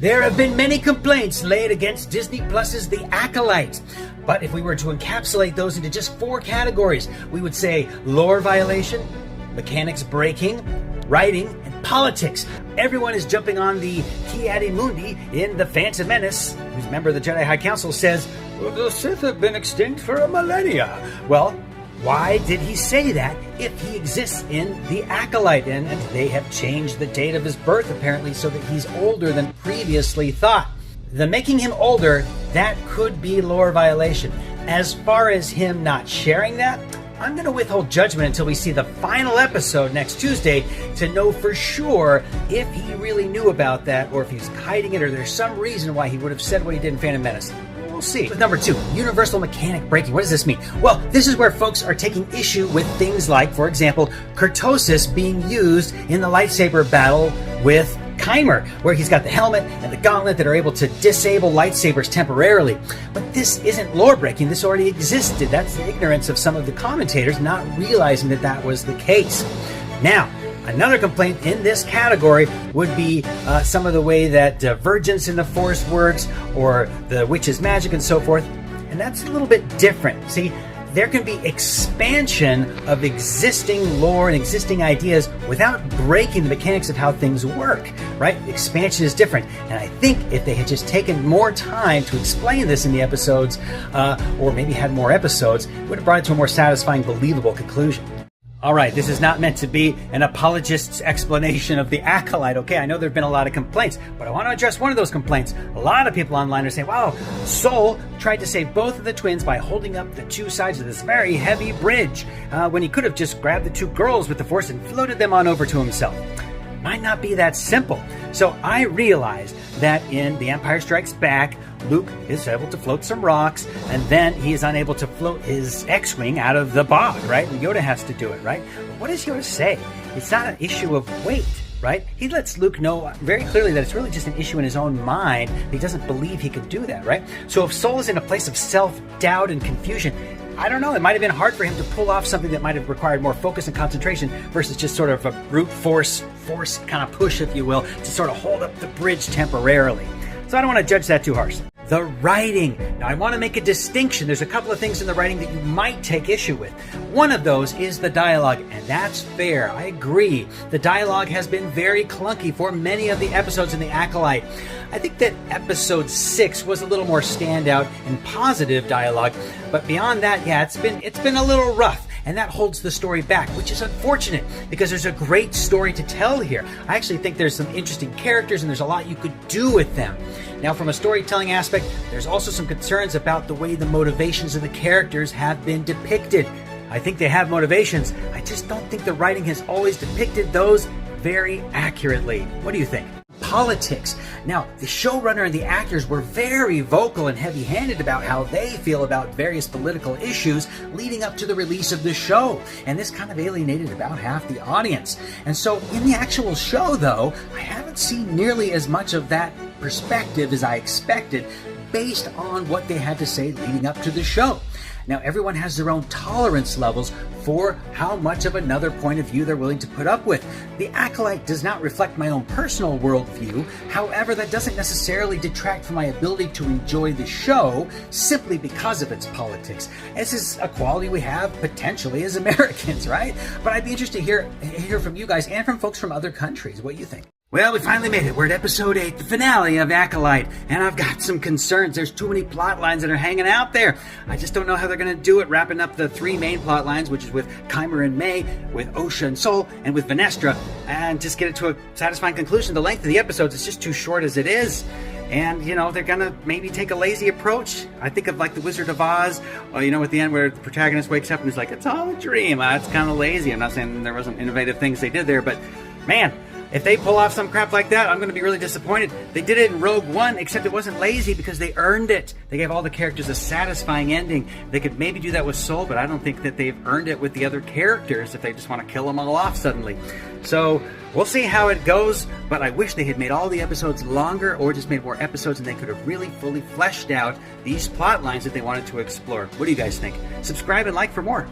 There have been many complaints laid against Disney Plus's The Acolyte. But if we were to encapsulate those into just 4 categories, we would say lore violation, mechanics breaking, writing, and politics. Everyone is jumping on the Ki-Adi-Mundi in The Phantom Menace, whose member of the Jedi High Council says, "Well, the Sith have been extinct for a millennia." Well, why did he say that if he exists in The Acolyte? And they have changed the date of his birth, apparently, so that he's older than previously thought. The making him older, that could be lore violation. As far as him not sharing that, I'm going to withhold judgment until we see the final episode next Tuesday to know for sure if he really knew about that, or if he's hiding it, or there's some reason why he would have said what he did in Phantom Menace. We'll see. With number 2, universal mechanic breaking. What does this mean? Well, this is where folks are taking issue with things like, for example, kurtosis being used in the lightsaber battle with Kymer, where he's got the helmet and the gauntlet that are able to disable lightsabers temporarily. But this isn't lore breaking. This already existed. That's the ignorance of some of the commentators not realizing that that was the case. Now, another complaint in this category would be some of the way that divergence in the Force works, or the witch's magic and so forth. And that's a little bit different. See, there can be expansion of existing lore and existing ideas without breaking the mechanics of how things work, right? Expansion is different. And I think if they had just taken more time to explain this in the episodes, or maybe had more episodes, it would have brought it to a more satisfying, believable conclusion. All right, this is not meant to be an apologist's explanation of The Acolyte, okay? I know there have been a lot of complaints, but I want to address one of those complaints. A lot of people online are saying, wow, Sol tried to save both of the twins by holding up the 2 sides of this very heavy bridge, when he could have just grabbed the 2 girls with the Force and floated them on over to himself. Might not be that simple. So I realized that in The Empire Strikes Back, Luke is able to float some rocks, and then he is unable to float his X-Wing out of the bog, right? And Yoda has to do it, right? But what does Yoda say? It's not an issue of weight, right? He lets Luke know very clearly that it's really just an issue in his own mind. He doesn't believe he could do that, right? So if Sol is in a place of self-doubt and confusion, I don't know, it might have been hard for him to pull off something that might have required more focus and concentration versus just sort of a brute force kind of push, if you will, to sort of hold up the bridge temporarily. So I don't want to judge that too harsh. The writing. Now, I want to make a distinction. There's a couple of things in the writing that you might take issue with. One of those is the dialogue, and that's fair. I agree. The dialogue has been very clunky for many of the episodes in The Acolyte. I think that episode 6 was a little more standout in positive dialogue, but beyond that, yeah, it's been a little rough. And that holds the story back, which is unfortunate because there's a great story to tell here. I actually think there's some interesting characters and there's a lot you could do with them. Now, from a storytelling aspect, there's also some concerns about the way the motivations of the characters have been depicted. I think they have motivations. I just don't think the writing has always depicted those very accurately. What do you think? Politics. Now, the showrunner and the actors were very vocal and heavy-handed about how they feel about various political issues leading up to the release of the show, and this kind of alienated about half the audience. And so in the actual show, though, I haven't seen nearly as much of that perspective as I expected based on what they had to say leading up to the show. Now, everyone has their own tolerance levels for how much of another point of view they're willing to put up with. The Acolyte does not reflect my own personal worldview. However, that doesn't necessarily detract from my ability to enjoy the show simply because of its politics. This is a quality we have potentially as Americans, right? But I'd be interested to hear from you guys and from folks from other countries. What you think? Well, we finally made it. We're at episode 8, the finale of Acolyte, and I've got some concerns. There's too many plot lines that are hanging out there. I just don't know how they're going to do it, wrapping up the 3 main plot lines, which is with Kymer and May, with Osha and Sol, and with Venestra, and just get it to a satisfying conclusion. The length of the episodes is just too short as it is. And, you know, they're going to maybe take a lazy approach. I think of like The Wizard of Oz, you know, at the end where the protagonist wakes up and he's like, it's all a dream. It's kind of lazy. I'm not saying there wasn't innovative things they did there, but man, if they pull off some crap like that, I'm going to be really disappointed. They did it in Rogue One, except it wasn't lazy because they earned it. They gave all the characters a satisfying ending. They could maybe do that with Sol, but I don't think that they've earned it with the other characters if they just want to kill them all off suddenly. So we'll see how it goes, but I wish they had made all the episodes longer or just made more episodes and they could have really fully fleshed out these plot lines that they wanted to explore. What do you guys think? Subscribe and like for more.